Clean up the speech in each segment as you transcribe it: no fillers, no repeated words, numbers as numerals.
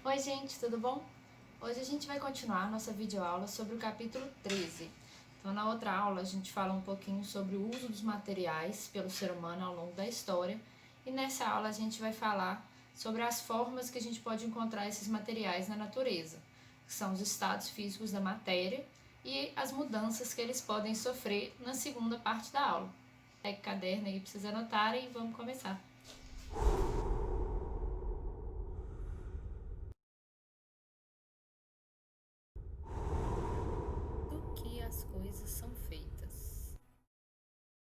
Oi gente, tudo bom? Hoje a gente vai continuar nossa videoaula sobre o capítulo 13. Então na outra aula a gente fala um pouquinho sobre o uso dos materiais pelo ser humano ao longo da história e nessa aula a gente vai falar sobre as formas que a gente pode encontrar esses materiais na natureza, que são os estados físicos da matéria e as mudanças que eles podem sofrer na segunda parte da aula. Pega o caderno aí para vocês anotarem e vamos começar. Do que as coisas são feitas?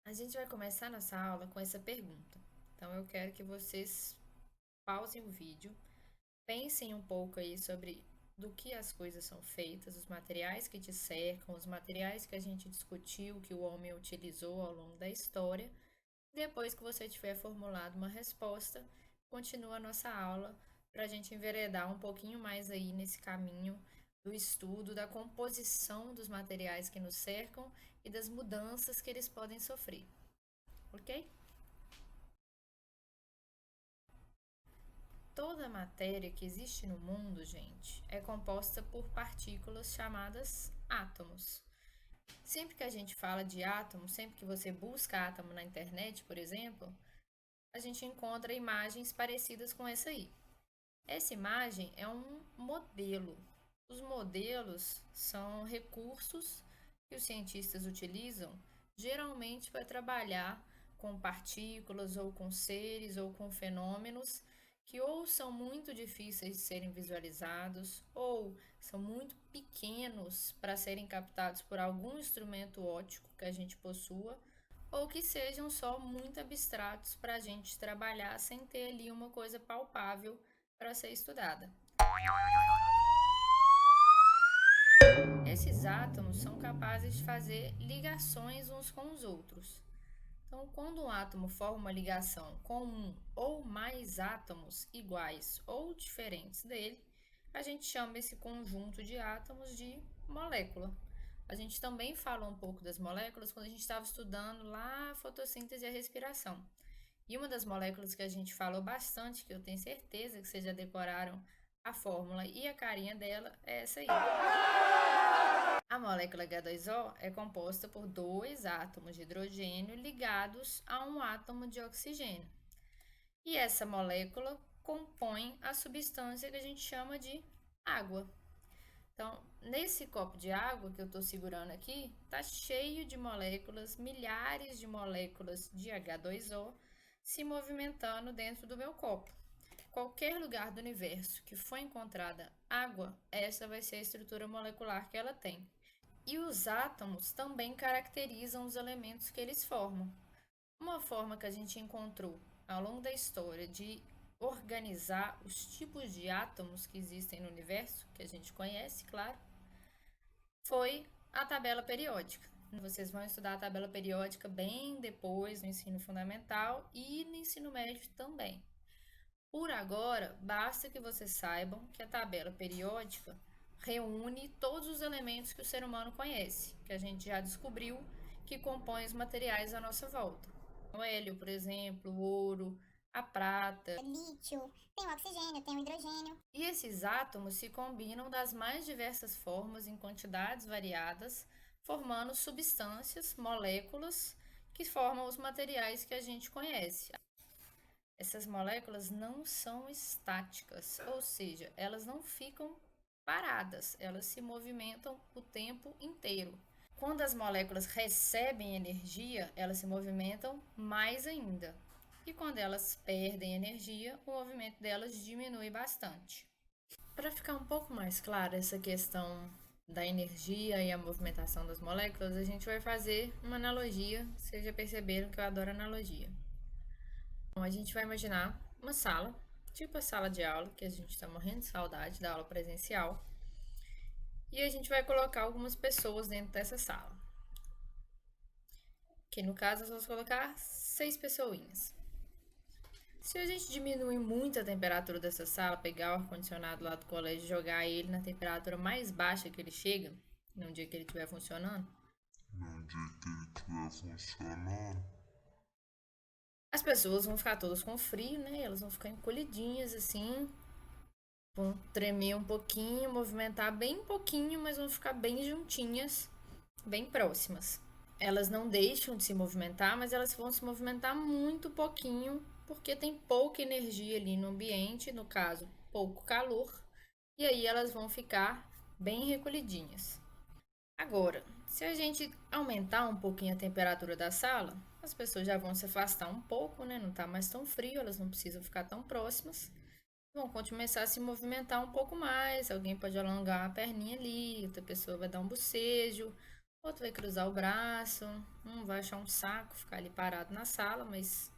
A gente vai começar nossa aula com essa pergunta. Então eu quero que vocês pausem o vídeo, pensem um pouco aí sobre do que as coisas são feitas, os materiais que te cercam, os materiais que a gente discutiu, que o homem utilizou ao longo da história. Depois que você tiver formulado uma resposta, continua a nossa aula para a gente enveredar um pouquinho mais aí nesse caminho do estudo da composição dos materiais que nos cercam e das mudanças que eles podem sofrer, ok? Toda a matéria que existe no mundo, gente, é composta por partículas chamadas átomos. Sempre que a gente fala de átomo, sempre que você busca átomo na internet, por exemplo, a gente encontra imagens parecidas com essa aí. Essa imagem é um modelo. Os modelos são recursos que os cientistas utilizam geralmente para trabalhar com partículas ou com seres ou com fenômenos que ou são muito difíceis de serem visualizados ou são muito pequenos para serem captados por algum instrumento óptico que a gente possua ou que sejam só muito abstratos para a gente trabalhar sem ter ali uma coisa palpável para ser estudada. Esses átomos são capazes de fazer ligações uns com os outros. Então, quando um átomo forma uma ligação com um ou mais átomos iguais ou diferentes dele, a gente chama esse conjunto de átomos de molécula. A gente também fala um pouco das moléculas quando a gente estava estudando lá a fotossíntese e a respiração. E uma das moléculas que a gente falou bastante, que eu tenho certeza que vocês já decoraram a fórmula e a carinha dela, é essa aí. A molécula H2O é composta por dois átomos de hidrogênio ligados a um átomo de oxigênio. E essa molécula compõe a substância que a gente chama de água. Então, nesse copo de água que eu estou segurando aqui, está cheio de moléculas, milhares de moléculas de H2O se movimentando dentro do meu copo. Qualquer lugar do universo que for encontrada água, essa vai ser a estrutura molecular que ela tem. E os átomos também caracterizam os elementos que eles formam. Uma forma que a gente encontrou ao longo da história de organizar os tipos de átomos que existem no universo, que a gente conhece, claro, foi a tabela periódica. Vocês vão estudar a tabela periódica bem depois no ensino fundamental e no ensino médio também. Por agora, basta que vocês saibam que a tabela periódica reúne todos os elementos que o ser humano conhece, que a gente já descobriu que compõem os materiais à nossa volta. O hélio, por exemplo, o ouro, a prata, lítio, tem o oxigênio, tem o hidrogênio. e esses átomos se combinam das mais diversas formas em quantidades variadas, formando substâncias, moléculas, que formam os materiais que a gente conhece. Essas moléculas não são estáticas, ou seja, elas não ficam paradas, elas se movimentam o tempo inteiro. Quando as moléculas recebem energia, elas se movimentam mais ainda. E quando elas perdem energia, o movimento delas diminui bastante. Para ficar um pouco mais clara essa questão da energia e a movimentação das moléculas, a gente vai fazer uma analogia. Vocês já perceberam que eu adoro analogia. Então, a gente vai imaginar uma sala, tipo a sala de aula, que a gente está morrendo de saudade da aula presencial, e a gente vai colocar algumas pessoas dentro dessa sala. Que no caso nós vamos colocar 6 pessoinhas. Se a gente diminuir muito a temperatura dessa sala, pegar o ar-condicionado lá do colégio e jogar ele na temperatura mais baixa que ele chega, num dia que ele estiver funcionando, as pessoas vão ficar todas com frio, né? Elas vão ficar encolhidinhas assim, Vão tremer um pouquinho, movimentar bem pouquinho, mas vão ficar bem juntinhas, bem próximas. Elas não deixam de se movimentar, mas elas vão se movimentar muito pouquinho, porque tem pouca energia ali no ambiente, no caso, pouco calor, e aí elas vão ficar bem recolhidinhas. Agora, se a gente aumentar um pouquinho a temperatura da sala, as pessoas já vão se afastar um pouco, né? Não tá mais tão frio, elas não precisam ficar tão próximas. Vão começar a se movimentar um pouco mais. Alguém pode alongar a perninha ali, outra pessoa vai dar um bocejo, outro vai cruzar o braço, um vai achar um saco ficar ali parado na sala, mas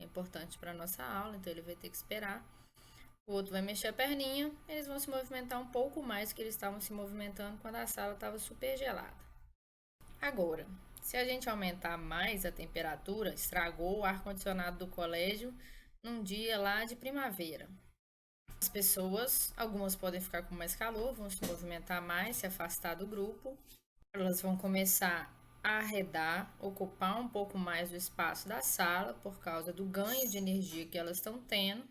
é importante para nossa aula, então ele vai ter que esperar. O outro vai mexer a perninha, eles vão se movimentar um pouco mais do que eles estavam se movimentando quando a sala estava super gelada. Agora, se a gente aumentar mais a temperatura, estragou o ar-condicionado do colégio num dia lá de primavera. As pessoas, algumas podem ficar com mais calor, vão se movimentar mais, se afastar do grupo. Elas vão começar a arredar, ocupar um pouco mais do espaço da sala por causa do ganho de energia que elas estão tendo.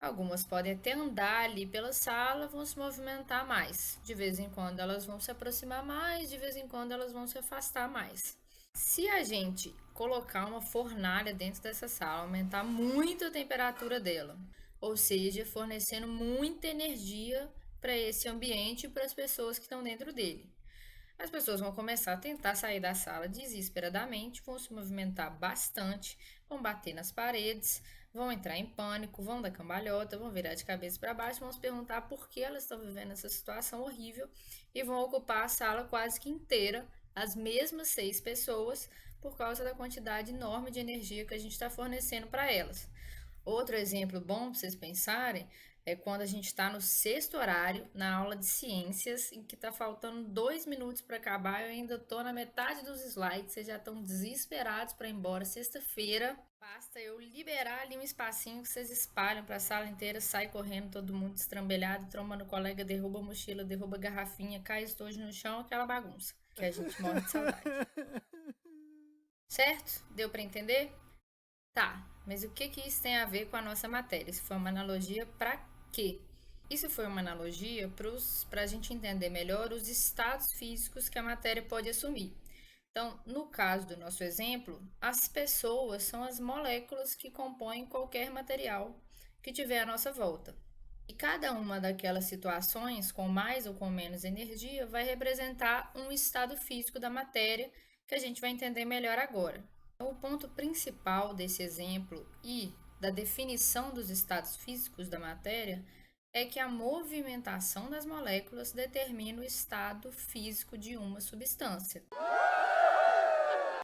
Algumas podem até andar ali pela sala, vão se movimentar mais. De vez em quando elas vão se aproximar mais, de vez em quando elas vão se afastar mais. Se a gente colocar uma fornalha dentro dessa sala, aumentar muito a temperatura dela, ou seja, fornecendo muita energia para esse ambiente e para as pessoas que estão dentro dele. As pessoas vão começar a tentar sair da sala desesperadamente, vão se movimentar bastante, vão bater nas paredes, vão entrar em pânico, vão dar cambalhota, vão virar de cabeça para baixo, vão se perguntar por que elas estão vivendo essa situação horrível e vão ocupar a sala quase que inteira, as mesmas 6 pessoas, por causa da quantidade enorme de energia que a gente está fornecendo para elas. Outro exemplo bom para vocês pensarem é quando a gente está no sexto horário, na aula de ciências, em que está faltando 2 minutos para acabar, eu ainda estou na metade dos slides, vocês já estão desesperados para ir embora sexta-feira. Basta eu liberar ali um espacinho que vocês espalham para a sala inteira, sai correndo todo mundo estrambelhado, tromba no colega, derruba a mochila, derruba a garrafinha, cai estojo no chão, aquela bagunça que a gente morre de saudade. Certo? Deu para entender? Tá, mas o que isso tem a ver com a nossa matéria? Isso foi uma analogia para quê? Isso foi uma analogia para a gente entender melhor os estados físicos que a matéria pode assumir. Então, no caso do nosso exemplo, as pessoas são as moléculas que compõem qualquer material que tiver à nossa volta. E cada uma daquelas situações, com mais ou com menos energia, vai representar um estado físico da matéria que a gente vai entender melhor agora. O ponto principal desse exemplo e da definição dos estados físicos da matéria é que a movimentação das moléculas determina o estado físico de uma substância.